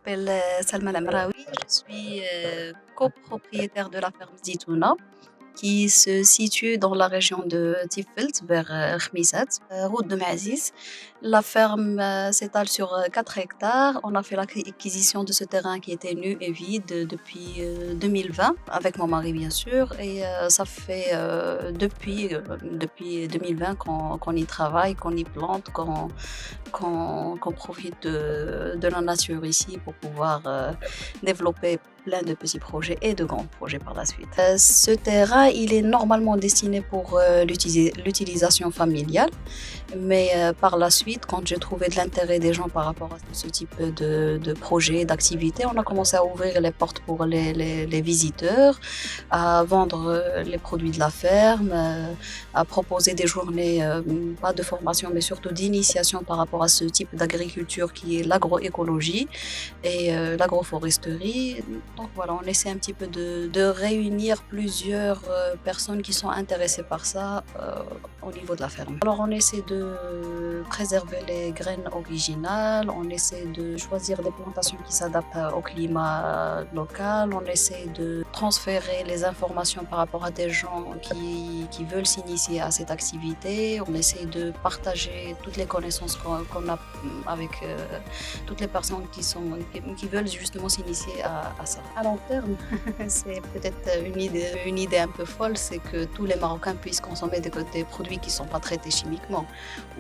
m'appelle Salma Lamraoui. Je suis copropriétaire de la ferme Zitouna qui se situe dans la région de Tifelt, vers Khmissat, route de Maziz. La ferme s'étale sur 4 hectares. On a fait l'acquisition de ce terrain qui était nu et vide depuis 2020, avec mon mari bien sûr. Et ça fait depuis 2020 qu'on y travaille, qu'on y plante, qu'on profite de la nature ici pour pouvoir développer plein de petits projets et de grands projets par la suite. Ce terrain, il est normalement destiné pour l'utilisation familiale, mais par la suite, quand j'ai trouvé de l'intérêt des gens par rapport à ce type de projet, d'activité, on a commencé à ouvrir les portes pour les visiteurs, à vendre les produits de la ferme, à proposer des journées, pas de formation, mais surtout d'initiation par rapport à ce type d'agriculture qui est l'agroécologie et l'agroforesterie. Donc voilà, on essaie un petit peu de réunir plusieurs personnes qui sont intéressées par ça au niveau de la ferme. Alors on essaie de préserver les graines originales, on essaie de choisir des plantations qui s'adaptent au climat local, on essaie de transférer les informations par rapport à des gens qui veulent s'initier à cette activité, on essaie de partager toutes les connaissances qu'on a avec toutes les personnes qui veulent justement s'initier à ça. À long terme, c'est peut-être une idée un peu folle, c'est que tous les Marocains puissent consommer des produits qui ne sont pas traités chimiquement.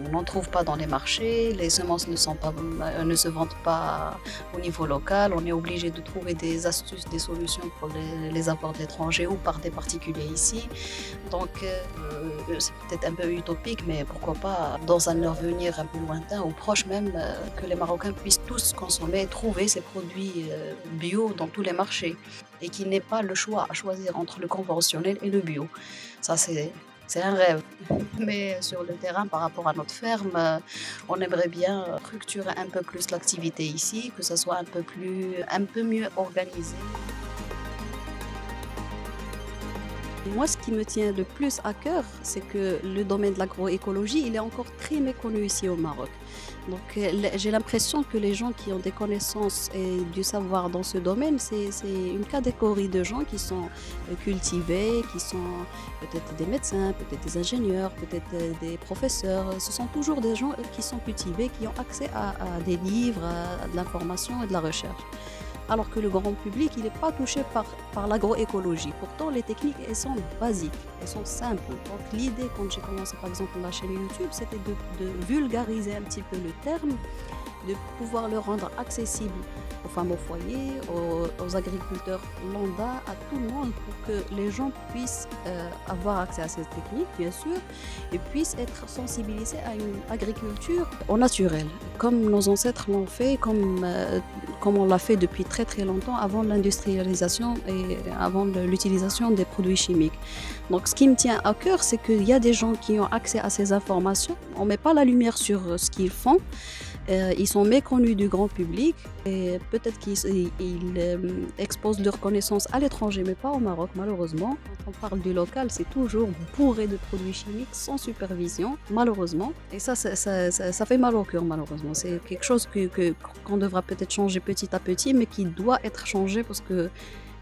On n'en trouve pas dans les marchés, les semences ne se vendent pas au niveau local, on est obligé de trouver des astuces, des solutions pour les avoir de l'étranger ou par des particuliers ici. Donc c'est peut-être un peu utopique, mais pourquoi pas dans un avenir un peu lointain ou proche même, que les Marocains puissent tous consommer, trouver ces produits bio dans tous les marchés et qu'il n'ait pas le choix à choisir entre le conventionnel et le bio. Ça, c'est un rêve. Mais sur le terrain, par rapport à notre ferme, on aimerait bien structurer un peu plus l'activité ici, que ça soit un peu mieux organisé. Moi, ce qui me tient le plus à cœur, c'est que le domaine de l'agroécologie, il est encore très méconnu ici au Maroc. Donc, j'ai l'impression que les gens qui ont des connaissances et du savoir dans ce domaine, c'est une catégorie de gens qui sont cultivés, qui sont peut-être des médecins, peut-être des ingénieurs, peut-être des professeurs. Ce sont toujours des gens qui sont cultivés, qui ont accès à des livres, à de l'information et de la recherche. Alors que le grand public, il n'est pas touché par l'agroécologie. Pourtant, les techniques, elles sont basiques, elles sont simples. Donc l'idée, quand j'ai commencé par exemple la chaîne YouTube, c'était de vulgariser un petit peu le terme, de pouvoir le rendre accessible aux femmes au foyer, aux agriculteurs lambda, à tout le monde, pour que les gens puissent avoir accès à ces techniques, bien sûr, et puissent être sensibilisés à une agriculture au naturel, comme nos ancêtres l'ont fait, comme on l'a fait depuis très très longtemps, avant l'industrialisation et avant l'utilisation des produits chimiques. Donc ce qui me tient à cœur, c'est qu'il y a des gens qui ont accès à ces informations, on ne met pas la lumière sur ce qu'ils font, ils sont méconnus du grand public et peut-être qu'ils exposent leurs connaissances à l'étranger, mais pas au Maroc malheureusement. Quand on parle du local, c'est toujours bourré de produits chimiques sans supervision, malheureusement. Et ça fait mal au cœur malheureusement. C'est quelque chose qu'on devra peut-être changer petit à petit, mais qui doit être changé parce que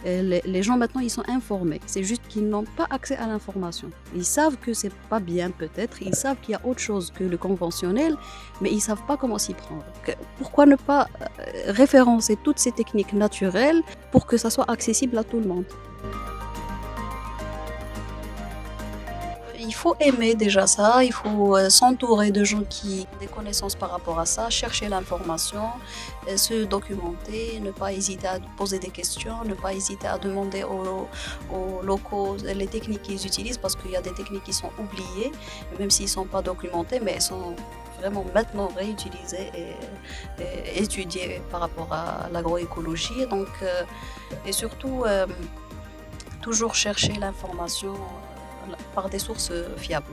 les gens maintenant ils sont informés, c'est juste qu'ils n'ont pas accès à l'information. Ils savent que c'est pas bien peut-être, ils savent qu'il y a autre chose que le conventionnel, mais ils savent pas comment s'y prendre. Pourquoi ne pas référencer toutes ces techniques naturelles pour que ça soit accessible à tout le monde? Il faut aimer déjà ça, il faut s'entourer de gens qui ont des connaissances par rapport à ça, chercher l'information, se documenter, ne pas hésiter à poser des questions, ne pas hésiter à demander aux locaux les techniques qu'ils utilisent, parce qu'il y a des techniques qui sont oubliées, même s'ils ne sont pas documentés, mais elles sont vraiment maintenant réutilisées et étudiées par rapport à l'agroécologie. Donc, et surtout, toujours chercher l'information par des sources fiables.